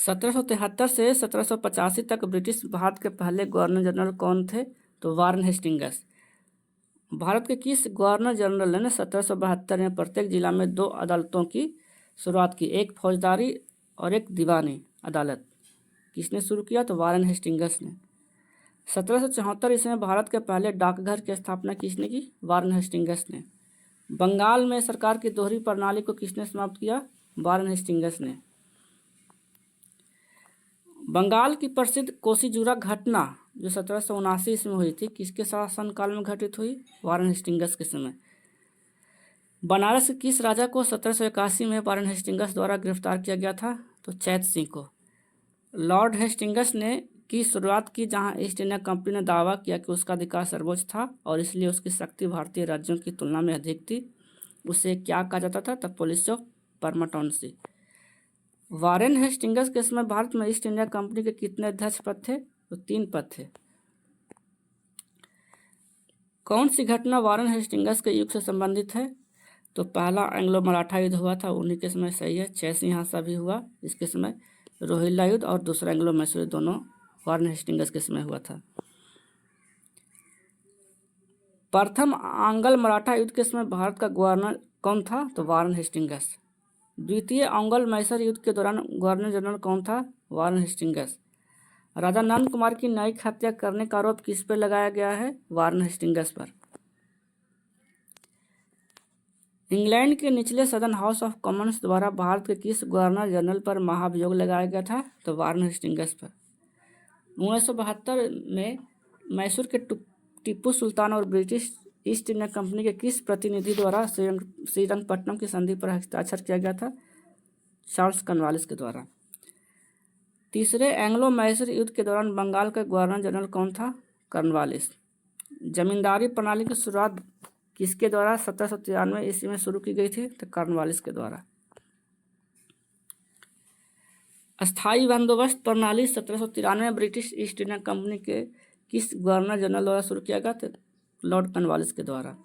1773 से 1785 तक ब्रिटिश भारत के पहले गवर्नर जनरल कौन थे? तो वारेन हेस्टिंग्स। भारत के किस गवर्नर जनरल ने 1772 में प्रत्येक जिला में 2 अदालतों की शुरुआत की, एक फौजदारी और एक दीवानी अदालत? किसने शुरू किया? तो वारेन हेस्टिंग्स ने। 1774 ईस्वी में भारत के पहले डाकघर की स्थापना किसने की? वारेन हेस्टिंग्स ने। बंगाल में सरकार की दोहरी प्रणाली को किसने समाप्त किया? वारेन हेस्टिंग्स ने। बंगाल की प्रसिद्ध कोसीजुरा घटना जो 1779 ईस्वी में हुई थी, किसके शासनकाल में घटित हुई? वारेन हेस्टिंग्स के समय। बनारस के किस राजा को 1781 में वारेन हेस्टिंग्स द्वारा गिरफ्तार किया गया था? तो चैत सिंह को। लॉर्ड हेस्टिंग्स ने की शुरुआत की जहां ईस्ट इंडिया कंपनी ने दावा किया कि उसका अधिकार सर्वोच्च था और इसलिए उसकी शक्ति भारतीय राज्यों की तुलना में अधिक थी। उसे क्या कहा जाता था? द पुलिस ऑफ परमाटोनसी। वारेन हेस्टिंग्स के समय भारत में ईस्ट इंडिया कंपनी के कितने अध्यक्ष पद थे? तो 3 पद थे। कौन सी घटना वारेन हेस्टिंग्स के युग से संबंधित है? तो पहला एंग्लो मराठा युद्ध हुआ था, उन्हीं के समय सही है। 6 सिंहासा भी हुआ इसके समय। रोहिल्ला युद्ध और दूसरा एंग्लो मैसूर दोनों वारेन हेस्टिंग्स के समय हुआ था। प्रथम आंग्ल मराठा युद्ध के समय भारत का गवर्नर कौन था? तो वारेन हेस्टिंग्स। द्वितीय आंग्ल मैसूर युद्ध के दौरान गवर्नर जनरल कौन था? Warren Hastings. राजा नंद कुमार की न्यायिक हत्या करने का आरोप किस पर लगाया गया है? वारेन हेस्टिंग्स पर। इंग्लैंड के निचले सदन हाउस ऑफ कॉमन्स द्वारा भारत के किस गवर्नर जनरल पर महाभियोग लगाया गया था? तो वारेन हेस्टिंग्स पर। 1972 में मैसूर के टीपू सुल्तान और ब्रिटिश ईस्ट इंडिया कंपनी के किस प्रतिनिधि द्वारा श्रीरंगपट्टनम की संधि पर हस्ताक्षर किया गया था? चार्ल्स कॉर्नवालिस के द्वारा। तीसरे एंग्लो मैसूर युद्ध के दौरान बंगाल का गवर्नर जनरल कौन था? कॉर्नवालिस। जमींदारी प्रणाली की शुरुआत किसके द्वारा 1793 ईस्वी में शुरू की गई थी? तो कॉर्नवालिस के द्वारा। अस्थाई बंदोबस्त प्रणाली 1793 में ब्रिटिश ईस्ट इंडिया कंपनी के किस गवर्नर जनरल द्वारा शुरू किया गया था? लॉर्ड कॉर्नवालिस के द्वारा।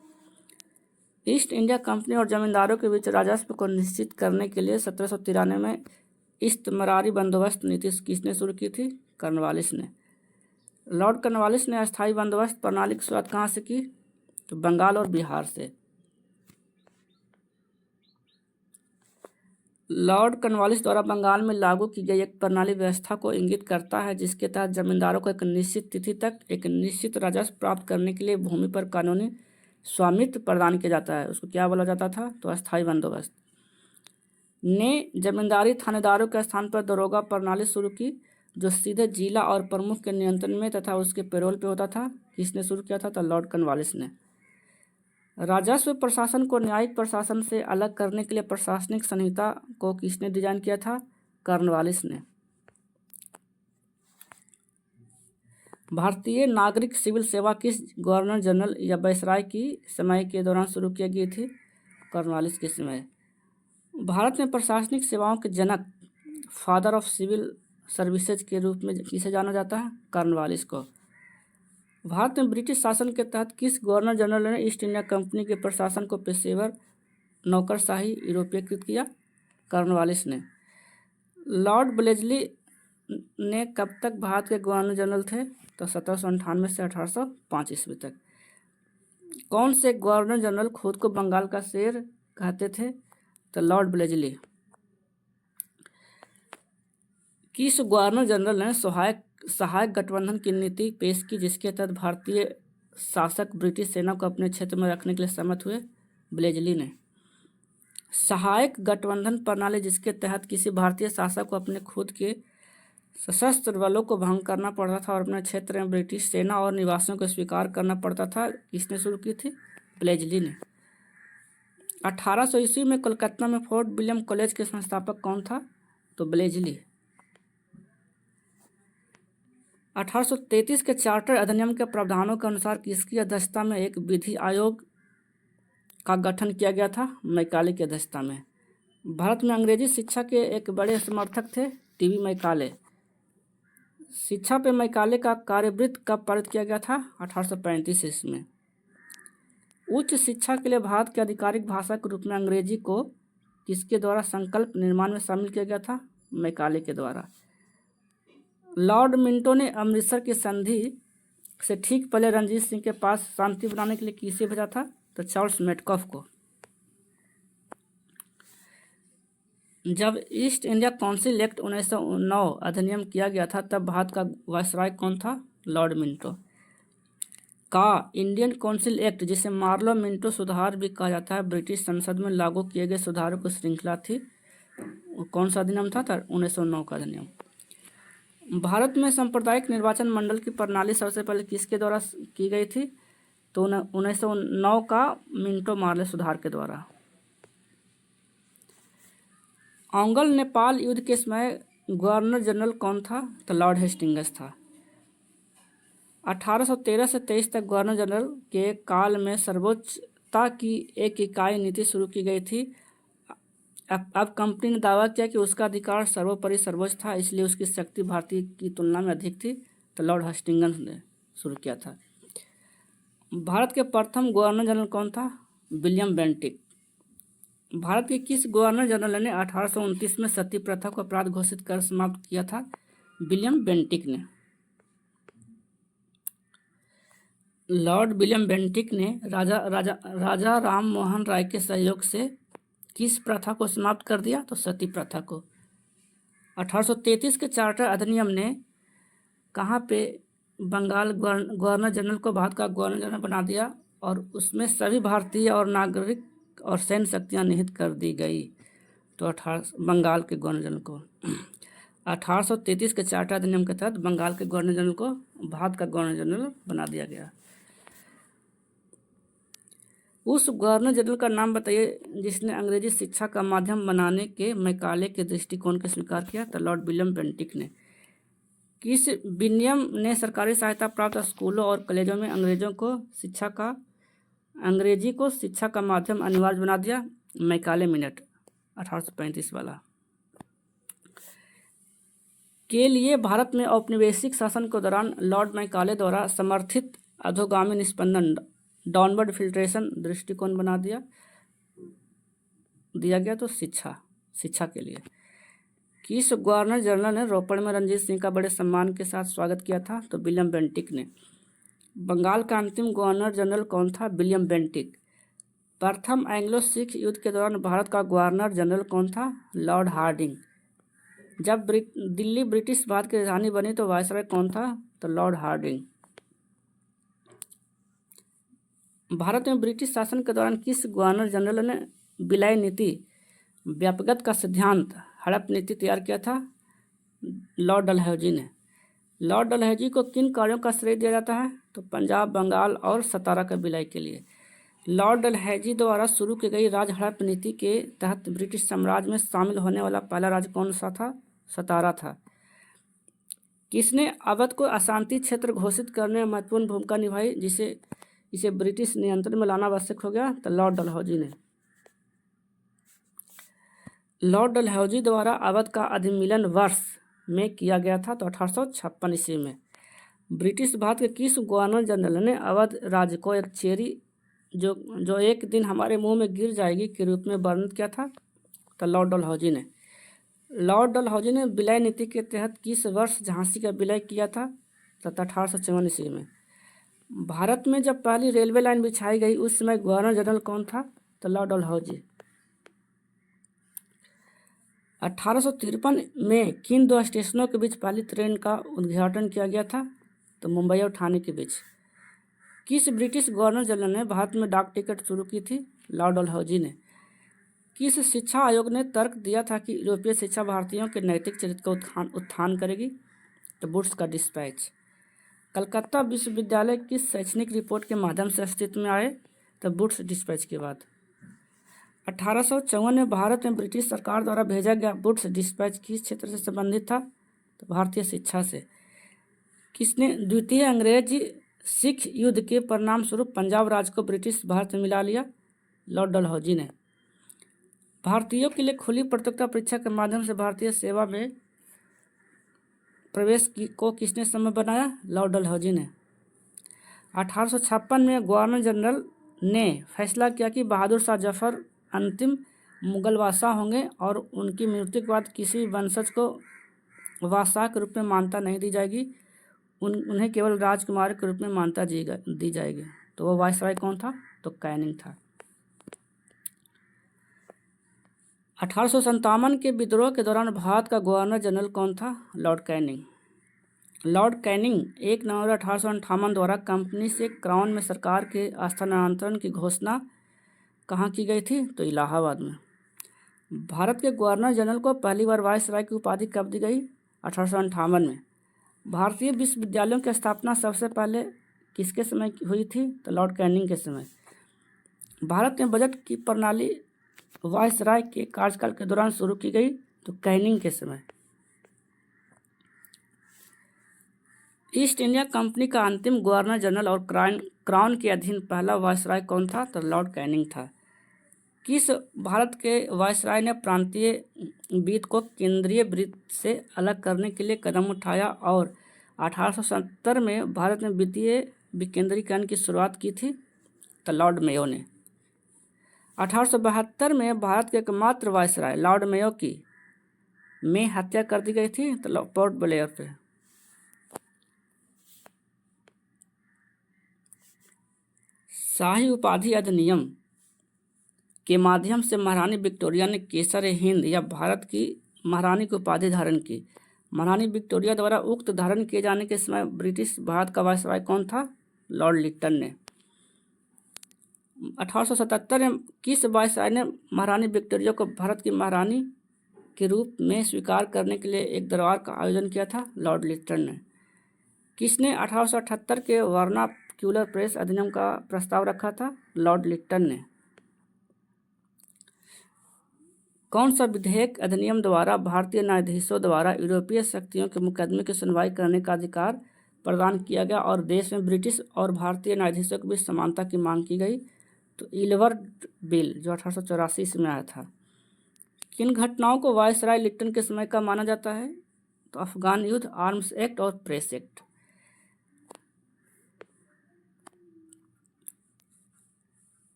ईस्ट इंडिया कंपनी और जमींदारों के बीच राजस्व को निश्चित करने के लिए 1793 में इस्तमरारी बंदोबस्त नीति किसने शुरू की थी? कॉर्नवालिस ने। लॉर्ड कॉर्नवालिस ने अस्थाई बंदोबस्त प्रणाली की शुरुआत कहाँ से की? तो बंगाल और बिहार से। लॉर्ड कॉर्नवालिस द्वारा बंगाल में लागू की गई एक प्रणाली व्यवस्था को इंगित करता है जिसके तहत जमींदारों को एक निश्चित तिथि तक एक निश्चित राजस्व प्राप्त करने के लिए भूमि पर कानूनी स्वामित्व प्रदान किया जाता है। उसको क्या बोला जाता था? तो अस्थाई बंदोबस्त। ने जमींदारी थानेदारों के स्थान पर दरोगा प्रणाली शुरू की जो सीधे जिला और प्रमुख के नियंत्रण में तथा उसके पेरोल पे होता था। किसने शुरू किया था? तो लॉर्ड कॉर्नवालिस ने। राजस्व प्रशासन को न्यायिक प्रशासन से अलग करने के लिए प्रशासनिक संहिता को किसने डिजाइन किया था? कॉर्नवालिस ने। भारतीय नागरिक सिविल सेवा किस गवर्नर जनरल या वायसराय की समय के दौरान शुरू की गई थी? कॉर्नवालिस के समय। भारत में प्रशासनिक सेवाओं के जनक फादर ऑफ सिविल सर्विसेज के रूप में किसे जाना जाता है? कॉर्नवालिस को। भारत में ब्रिटिश शासन के तहत किस गवर्नर जनरल ने ईस्ट इंडिया कंपनी के प्रशासन को पेशेवर नौकरशाही यूरोपीकृत किया? कॉर्नवालिस ने। लॉर्ड ब्लेजली ने कब तक भारत के गवर्नर जनरल थे? तो 1798 से 1805 ईस्वी तक। कौन से गवर्नर जनरल खुद को बंगाल का शेर कहते थे? तो लॉर्ड ब्लेजली। किस गवर्नर जनरल ने सहायक गठबंधन की नीति पेश की जिसके तहत भारतीय शासक ब्रिटिश सेना को अपने क्षेत्र में रखने के लिए सहमत हुए? ब्लेजली ने। सहायक गठबंधन प्रणाली जिसके तहत किसी भारतीय शासक को अपने खुद के सशस्त्र बलों को भंग करना पड़ता था और अपने क्षेत्र में ब्रिटिश सेना और निवासियों को स्वीकार करना पड़ता था, किसने शुरू की थी? ब्लेजली ने। 1800 ईस्वी में कोलकाता में फोर्ट विलियम कॉलेज के संस्थापक कौन था? तो ब्लेजली। 1833 के चार्टर अधिनियम के प्रावधानों के अनुसार किसकी अध्यक्षता में एक विधि आयोग का गठन किया गया था? मैकाले की अध्यक्षता में। भारत में अंग्रेजी शिक्षा के एक बड़े समर्थक थे टीबी मैकाले। शिक्षा पे मैकाले का कार्यवृत्त कब पारित किया गया था? 1835 ईस्वी में। उच्च शिक्षा के लिए भारत की आधिकारिक भाषा के रूप में अंग्रेजी को किसके द्वारा संकल्प निर्माण में शामिल किया गया था? मैकाले के द्वारा। लॉर्ड मिंटो ने अमृतसर की संधि से ठीक पहले रणजीत सिंह के पास शांति बनाने के लिए किसे भेजा था? तो चार्ल्स मेटकॉफ को। जब ईस्ट इंडिया काउंसिल एक्ट 1909 अधिनियम किया गया था तब भारत का वायसराय कौन था? Lord Minto. का इंडियन काउंसिल एक्ट, जिसे मार्लो मिंटो सुधार भी कहा जाता है, ब्रिटिश संसद में लागू किए गए सुधारों की श्रृंखला थी। कौन सा अधिनियम था? 1909 का अधिनियम। भारत में सांप्रदायिक निर्वाचन मंडल की प्रणाली सबसे पहले किसके द्वारा की गई थी? तो 1909 का मिंटो मार्ले सुधार के द्वारा। ओंगल नेपाल युद्ध के समय गवर्नर जनरल कौन था? तो लॉर्ड हेस्टिंग्स था। 1813 से 23 तक गवर्नर जनरल के काल में सर्वोच्चता की एक इकाई नीति शुरू की गई थी। अब कंपनी ने दावा किया कि उसका अधिकार सर्वोपरि सर्वोच्च था, इसलिए उसकी शक्ति भारतीय की तुलना में अधिक थी। तो लॉर्ड हेस्टिंग्स ने शुरू किया था। भारत के प्रथम गवर्नर जनरल कौन था? William Bentinck. भारत के किस गवर्नर जनरल ने 1829 में सती प्रथा को अपराध घोषित कर समाप्त किया था? विलियम बेंटिक ने। लॉर्ड विलियम बेंटिक ने राजा राम मोहन राय के सहयोग से किस प्रथा को समाप्त कर दिया? तो सती प्रथा को। 1833 के चार्टर अधिनियम ने कहाँ पे बंगाल गवर्नर जनरल को भारत का गवर्नर जनरल बना दिया और उसमें सभी भारतीय और नागरिक और सैन्य शक्तियाँ निहित कर दी गई? तो बंगाल के गवर्नर जनरल को 1833 के चार्टर अधिनियम के तहत बंगाल के गवर्नर जनरल को भारत का गवर्नर जनरल बना दिया गया। उस गवर्नर जनरल का नाम बताइए जिसने अंग्रेजी शिक्षा का माध्यम बनाने के मैकाले के दृष्टिकोण को स्वीकार किया? तो लॉर्ड विलियम बेंटिक ने। किस विनियम ने सरकारी सहायता प्राप्त स्कूलों और कॉलेजों में अंग्रेजी को शिक्षा का माध्यम अनिवार्य बना दिया? मैकाले मिनट 1835 वाला। के लिए भारत में औपनिवेशिक शासन के दौरान लॉर्ड मैकाले द्वारा समर्थित अधोगामी निस्पंदन डाउनवर्ड फिल्ट्रेशन दृष्टिकोण बना दिया गया? तो शिक्षा के लिए। किस गवर्नर जनरल ने रोपड़ में रणजीत सिंह का बड़े सम्मान के साथ स्वागत किया था? तो विलियम बेंटिक ने। बंगाल का अंतिम गवर्नर जनरल कौन था? William Bentinck. प्रथम एंग्लो सिख युद्ध के दौरान भारत का गवर्नर जनरल कौन था? Lord Hardinge. जब दिल्ली ब्रिटिश भारत की राजधानी बनी तो वायसराय कौन था? तो लॉर्ड हार्डिंग। भारत में ब्रिटिश शासन के दौरान किस गवर्नर जनरल ने विलय नीति व्यापकता का सिद्धांत हड़प नीति तैयार किया था? लॉर्ड डलहौजी ने। लॉर्ड डलहौजी को किन कार्यों का श्रेय दिया जाता है? तो पंजाब, बंगाल और सतारा के विलय के लिए। लॉर्ड डलहौजी द्वारा शुरू की गई राज हड़प नीति के तहत ब्रिटिश साम्राज्य में शामिल होने वाला पहला राज्य कौन सा था? सतारा था। किसने अवध को अशांति क्षेत्र घोषित करने में महत्वपूर्ण भूमिका निभाई जिसे इसे ब्रिटिश नियंत्रण में लाना आवश्यक हो गया? तो लॉर्ड डलहौजी ने। लॉर्ड डलहौजी द्वारा अवध का अधिमिलन वर्ष में किया गया था? तो 1856 ईस्वी में। ब्रिटिश भारत के किस गवर्नर जनरल ने अवध राज्य को एक चेरी जो एक दिन हमारे मुंह में गिर जाएगी के रूप में वर्णित किया था? तो लॉर्ड डलहौजी ने। लॉर्ड डलहौजी ने विलय नीति के तहत किस वर्ष झांसी का विलय किया था? तो 1854 ईस्वी में। भारत में जब पहली रेलवे लाइन बिछाई गई उस समय गवर्नर जनरल कौन था? तो लॉर्ड डलहौजी। 1853 में किन दो स्टेशनों के बीच पहली ट्रेन का उद्घाटन किया गया था? तो मुंबई और ठाणे के बीच। किस ब्रिटिश गवर्नर जनरल ने भारत में डाक टिकट शुरू की थी? लॉर्ड डलहौजी ने। किस शिक्षा आयोग ने तर्क दिया था कि यूरोपीय शिक्षा भारतीयों के नैतिक चरित्र का उत्थान करेगी? तो वुड्स का डिस्पैच। कलकत्ता विश्वविद्यालय किस शैक्षणिक रिपोर्ट के माध्यम से अस्तित्व में आए? तो वुड्स डिस्पैच के बाद। 1854 में भारत में ब्रिटिश सरकार द्वारा भेजा गया वुड्स डिस्पैच किस क्षेत्र से संबंधित था? तो भारतीय शिक्षा से। किसने द्वितीय अंग्रेजी सिख युद्ध के परिणाम स्वरूप पंजाब राज्य को ब्रिटिश भारत में मिला लिया? लॉर्ड डलहौजी ने। भारतीयों के लिए खुली प्रतियोगिता परीक्षा के माध्यम से भारतीय सेवा में प्रवेश को किसने संभव बनाया? लॉर्ड डलहौजी ने। 1856 में गवर्नर जनरल ने फैसला किया कि बहादुर शाह जफर अंतिम मुगल बादशाह होंगे और उनकी मृत्यु के बाद किसी वंशज को बादशाह के रूप में मान्यता नहीं दी जाएगी, उन्हें केवल राजकुमार के रूप में मान्यता दी जाएगी। तो वो वायसराय कौन था? तो कैनिंग था। 1857 के विद्रोह के दौरान भारत का गवर्नर जनरल कौन था? Lord Canning. लॉर्ड कैनिंग 1 नवंबर 1858 द्वारा कंपनी से क्राउन में सरकार के स्थानांतरण की घोषणा कहाँ की गई थी? तो इलाहाबाद में। भारत के गवर्नर जनरल को पहली बार वायसराय की उपाधि कब दी गई? 1858 में। भारतीय विश्वविद्यालयों की स्थापना सबसे पहले किसके समय हुई थी? तो लॉर्ड कैनिंग के समय। भारत में बजट की प्रणाली वायसराय के कार्यकाल के दौरान शुरू की गई, तो कैनिंग के समय। ईस्ट इंडिया कंपनी का अंतिम गवर्नर जनरल और क्राउन के अधीन पहला वायसराय कौन था? तो लॉर्ड कैनिंग था। किस भारत के वायसराय ने प्रांतीय वित्त को केंद्रीय वित्त से अलग करने के लिए कदम उठाया और 1870 में भारत में वित्तीय विकेंद्रीकरण की शुरुआत की थी? तो लॉर्ड मेयो ने। 1872 में भारत के एकमात्र वायसराय लॉर्ड मेयो की में हत्या कर दी गई थी, तो पोर्ट ब्लेयर पे। शाही उपाधि अधिनियम के माध्यम से महारानी विक्टोरिया ने केसर हिंद या भारत की महारानी की उपाधि धारण की। महारानी विक्टोरिया द्वारा उक्त धारण किए जाने के समय ब्रिटिश भारत का वायसराय कौन था? लॉर्ड लिटन ने। 1877 में किस वायसराय ने महारानी विक्टोरिया को भारत की महारानी के रूप में स्वीकार करने के लिए एक दरबार का आयोजन किया था? लॉर्ड लिटन ने। किसने 1878 के वर्नाक्यूलर प्रेस अधिनियम का प्रस्ताव रखा था? लॉर्ड लिटन ने। कौन सा विधेयक अधिनियम द्वारा भारतीय न्यायाधीशों द्वारा यूरोपीय शक्तियों के मुकदमे की सुनवाई करने का अधिकार प्रदान किया गया और देश में ब्रिटिश और भारतीय न्यायाधीशों के बीच समानता की मांग की गई? तो इलवर्ट बिल, जो 1884 में आया था। किन घटनाओं को वायसराय लिटन के समय का माना जाता है? तो अफगान युद्ध, आर्म्स एक्ट और प्रेस एक्ट।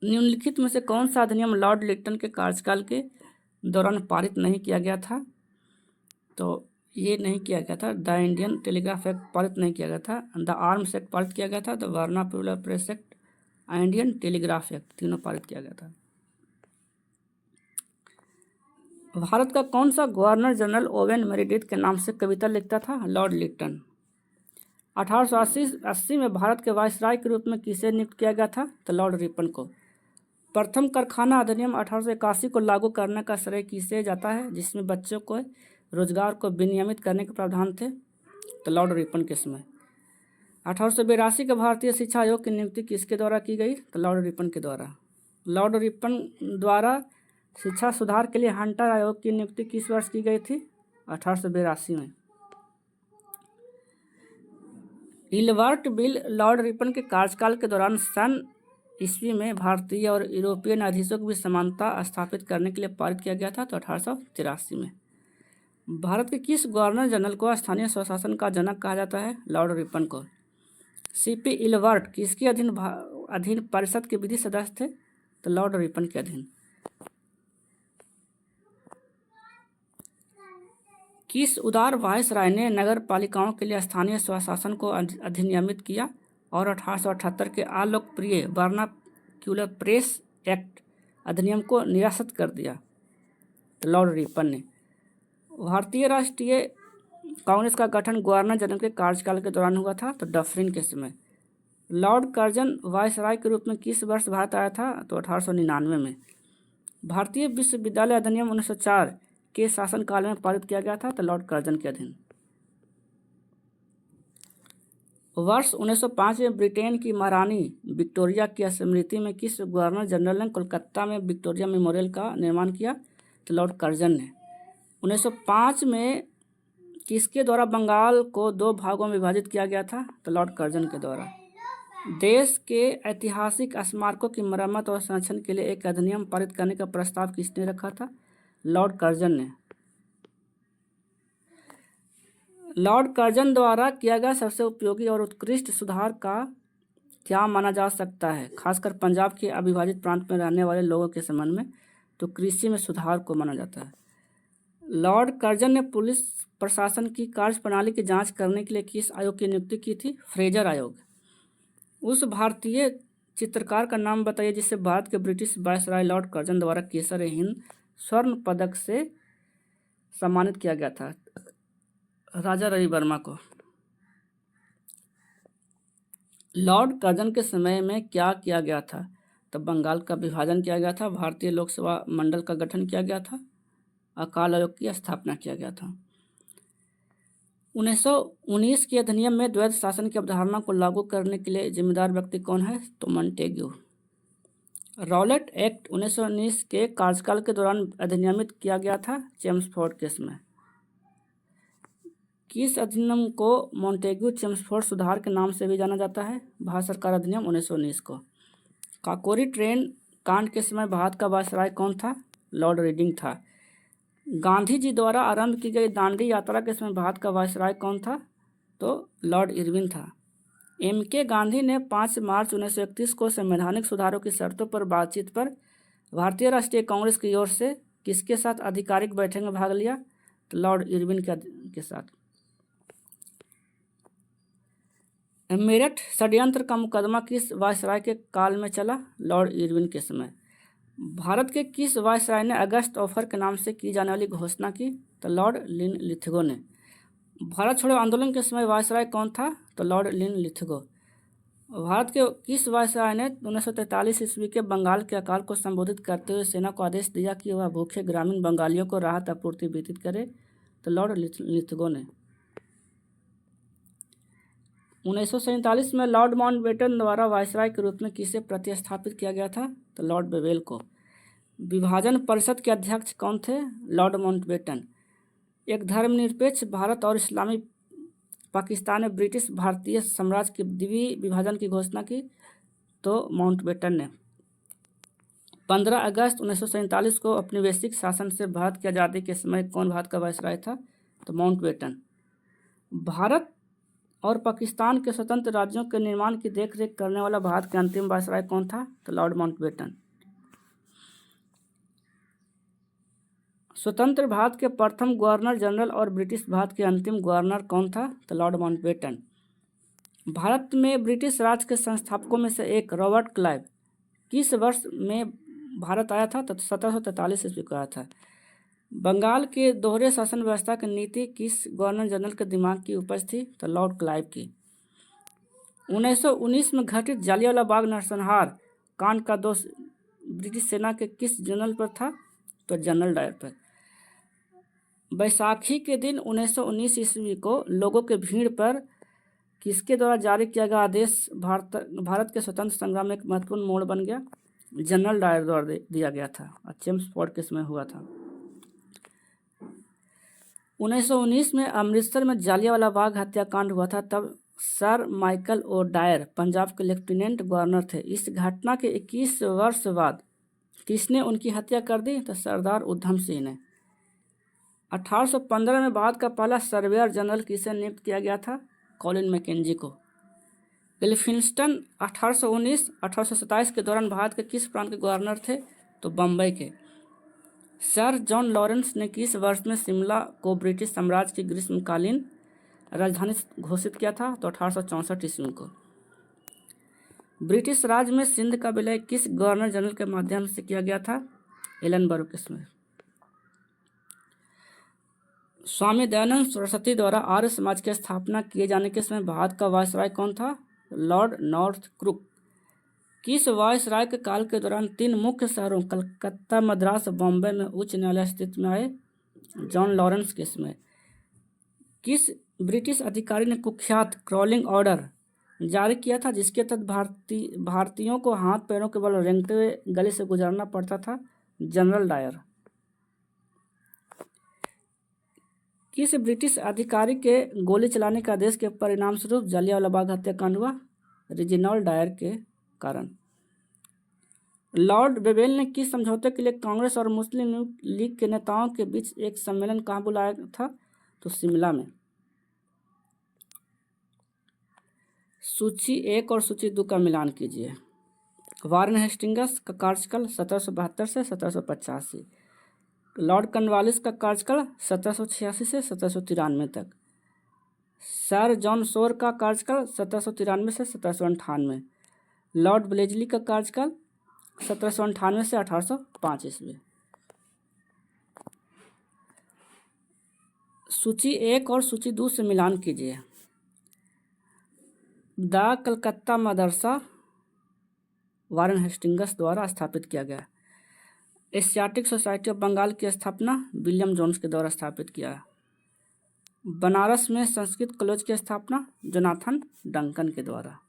निम्नलिखित में से कौन सा अधिनियम लॉर्ड लिटन के कार्यकाल के दौरान पारित नहीं किया गया था? तो ये नहीं किया गया था। द इंडियन टेलीग्राफ एक्ट पारित नहीं किया गया था, द आर्म्स एक्ट पारित किया गया था, the vernacular press act, Indian telegraph act, तीनों पारित किया गया था। भारत का कौन सा गवर्नर जनरल ओवेन मेरिडिथ के नाम से कविता लिखता था? लॉर्ड लिटन। 1880 में भारत के वायसराय के रूप में किसे नियुक्त किया गया था? तो लॉर्ड रिपन को। प्रथम कारखाना अधिनियम 1881 को लागू करने का श्रेय किसे जाता है, जिसमें बच्चों को रोजगार को विनियमित करने के प्रावधान थे? तो लॉर्ड रिपन के समय। 1882 के भारतीय शिक्षा आयोग की नियुक्ति किसके द्वारा की गई? तो लॉर्ड रिपन के द्वारा। लॉर्ड रिपन द्वारा शिक्षा सुधार के लिए हंटर आयोग की नियुक्ति किस वर्ष की गई थी? 1882 में। इलवर्ट बिल लॉर्ड रिपन के कार्यकाल के दौरान सन ईस्वी में भारतीय और यूरोपीय न्यायाधीशों की भी समानता स्थापित करने के लिए पारित किया गया था, तो 1883 में। भारत के किस गवर्नर जनरल को स्थानीय स्वशासन का जनक कहा जाता है? लॉर्ड रिपन को। सीपी इलवर्ट किसके अधीन परिषद के विधि सदस्य थे? तो लॉर्ड रिपन के अधीन। किस उदार वायसराय ने नगर पालिकाओं के लिए स्थानीय स्वशासन को अधिनियमित किया और 1878 के अलोकप्रिय वर्नाक्यूलर प्रेस एक्ट अधिनियम को निरस्त कर दिया? तो लॉर्ड रिपन ने। भारतीय राष्ट्रीय कांग्रेस का गठन गवर्नर जनरल के कार्यकाल के दौरान हुआ था, तो डफरिन के समय। लॉर्ड कर्जन वायसराय के रूप में किस वर्ष भारत आया था? तो 1899 में। भारतीय विश्वविद्यालय अधिनियम 1904 के शासनकाल में पारित किया गया था, तो लॉर्ड कर्जन के अधीन। वर्ष 1905 में ब्रिटेन की महारानी विक्टोरिया की स्मृति में किस गवर्नर जनरल ने कोलकाता में विक्टोरिया मेमोरियल का निर्माण किया? तो लॉर्ड कर्जन ने। 1905 में किसके द्वारा बंगाल को 2 भागों में विभाजित किया गया था? तो लॉर्ड कर्जन के द्वारा। देश के ऐतिहासिक स्मारकों की मरम्मत और संरक्षण के लिए एक अधिनियम पारित करने का प्रस्ताव किसने रखा था? लॉर्ड कर्जन ने। लॉर्ड कर्जन द्वारा किया गया सबसे उपयोगी और उत्कृष्ट सुधार का क्या माना जा सकता है, खासकर पंजाब के अविभाजित प्रांत में रहने वाले लोगों के संबंध में? तो कृषि में सुधार को माना जाता है। लॉर्ड कर्जन ने पुलिस प्रशासन की कार्यप्रणाली की जांच करने के लिए किस आयोग की नियुक्ति की थी? फ्रेजर आयोग। उस भारतीय चित्रकार का नाम बताइए जिसे भारत के ब्रिटिश वायसराय लॉर्ड कर्जन द्वारा केसर हिंद स्वर्ण पदक से सम्मानित किया गया था। राजा रवि वर्मा को। लॉर्ड कर्जन के समय में क्या किया गया था? तब बंगाल का विभाजन किया गया था, भारतीय लोकसेवा मंडल का गठन किया गया था, अकाल आयोग की स्थापना किया गया था। 1919 के अधिनियम में द्वैध शासन की अवधारणा को लागू करने के लिए जिम्मेदार व्यक्ति कौन है? तो मॉन्टेग्यू। रॉलेट एक्ट 1919 के कार्यकाल के दौरान अधिनियमित किया गया था, चेम्सफोर्ड केस में। किस अधिनियम को मॉन्टेग्यू चेम्सफोर्ड सुधार के नाम से भी जाना जाता है? भारत सरकार अधिनियम 1919 को। काकोरी ट्रेन कांड के समय भारत का वायसराय कौन था? लॉर्ड रीडिंग था। गांधी जी द्वारा आरंभ की गई दांडी यात्रा के समय भारत का वायसराय कौन था? तो लॉर्ड इरविन था। M.K. गांधी ने 5 मार्च 1931 को संवैधानिक सुधारों की शर्तों पर बातचीत पर भारतीय राष्ट्रीय कांग्रेस की ओर से किसके साथ आधिकारिक बैठक में भाग लिया? तो लॉर्ड इरविन के साथ। मेरठ षड्यंत्र का मुकदमा किस वायसराय के काल में चला? लॉर्ड इरविन के समय। भारत के किस वायसराय ने अगस्त ऑफर के नाम से की जाने वाली घोषणा की? तो लॉर्ड लिनलिथगो ने। भारत छोड़ो आंदोलन के समय वायसराय कौन था? तो लॉर्ड लिनलिथगो। भारत के किस वायसराय ने 1943 ईस्वी के बंगाल के अकाल को संबोधित करते हुए सेना को आदेश दिया कि वह भूखे ग्रामीण बंगालियों को राहत आपूर्ति वितरित करे? तो लॉर्ड लिथगो ने। 1947 में लॉर्ड माउंटबेटन द्वारा वायसराय के रूप में किसे प्रतिस्थापित किया गया था? तो लॉर्ड बेवेल को। विभाजन परिषद के अध्यक्ष कौन थे? Lord Mountbatten. एक धर्मनिरपेक्ष भारत और इस्लामी पाकिस्तान में ब्रिटिश भारतीय साम्राज्य के द्विवीय विभाजन की घोषणा की? तो माउंटबेटन ने। 15 अगस्त 1947 को औपनिवेशिक शासन से भारत की आज़ादी के समय कौन भारत का वायसराय था? तो माउंटबेटन। भारत और पाकिस्तान के स्वतंत्र राज्यों के निर्माण की देखरेख करने वाला भारत के अंतिम वायसराय कौन था? तो लॉर्ड माउंटबेटन। स्वतंत्र भारत के प्रथम गवर्नर जनरल और ब्रिटिश भारत के अंतिम गवर्नर कौन था? तो लॉर्ड माउंटबेटन। भारत में ब्रिटिश राज के संस्थापकों में से एक रॉबर्ट क्लाइव किस वर्ष में भारत आया था? तो 1743 ईस्वी को आया था। बंगाल के दोहरे शासन व्यवस्था की नीति किस गवर्नर जनरल के दिमाग की उपज थी? तो लॉर्ड क्लाइव की। 1919 में घटित जालियांवाला बाग नरसंहार कांड का दोष ब्रिटिश सेना के किस जनरल पर था? तो जनरल डायर पर। बैसाखी के दिन 1919 ईस्वी को लोगों के भीड़ पर किसके द्वारा जारी किया गया आदेश भारत के स्वतंत्र संग्राम में एक महत्वपूर्ण मोड़ बन गया? जनरल डायर द्वारा दिया गया था और चेम्सफोर्ड के समय हुआ था। 1919 में अमृतसर में जालियांवाला बाग हत्याकांड हुआ था, तब Sir Michael O'Dwyer Punjab के लेफ्टिनेंट गवर्नर थे। इस घटना के 21 वर्ष बाद किसने उनकी हत्या कर दी? तो सरदार उधम सिंह ने। 1815 में भारत का पहला सर्वेयर जनरल किसे नियुक्त किया गया था? कॉलिन मैकेंजी को। एल्फिंस्टन 1819-1827 के दौरान भारत के किस प्रांत के गवर्नर थे? तो बम्बई के। सर जॉन लॉरेंस ने किस वर्ष में शिमला को ब्रिटिश साम्राज्य की ग्रीष्मकालीन राजधानी घोषित किया था? तो 1864 ईस्वी को। ब्रिटिश राज में सिंध का विलय किस गवर्नर जनरल के माध्यम से किया गया था? एलनबरो के समय। स्वामी दयानंद सरस्वती द्वारा आर्य समाज की स्थापना किए जाने के समय भारत का वायसराय कौन था? Lord Northbrook. किस वायसराय के काल के दौरान 3 मुख्य शहरों कलकत्ता, मद्रास और बॉम्बे में उच्च न्यायालय अस्तित्व में आए? जॉन लॉरेंस के समय। किस ब्रिटिश अधिकारी ने कुख्यात क्रॉलिंग ऑर्डर जारी किया था जिसके तहत भारतीयों को हाथ पैरों के बल रेंगते हुए गली से गुजरना पड़ता था? General Dyer. किस ब्रिटिश अधिकारी के गोली चलाने के आदेश के परिणाम स्वरूप जालियांवाला बाग हत्याकांड हुआ? रेजिनाल्ड डायर के कारण। लॉर्ड बेवेल ने किस समझौते के लिए कांग्रेस और मुस्लिम लीग के नेताओं के बीच एक सम्मेलन कहाँ बुलाया था? तो शिमला में। सूची 1 और सूची 2 का मिलान कीजिए। वारेन हेस्टिंग्स का कार्यकाल 1772 से 1785। लॉर्ड कॉर्नवालिस का कार्यकाल 1786 से 1793 तक। सर जॉन शोर का कार्यकाल 1793 से 1798। लॉर्ड ब्लेजली का कार्यकाल 1798 से 1805 ईस्वी। सूची 1 और सूची 2 से मिलान कीजिए। The Calcutta Madrasa Warren Hastings द्वारा स्थापित किया गया। एशियाटिक सोसाइटी ऑफ बंगाल की स्थापना विलियम जोन्स के द्वारा स्थापित किया। बनारस में संस्कृत कॉलेज की स्थापना जोनाथन डंकन के द्वारा।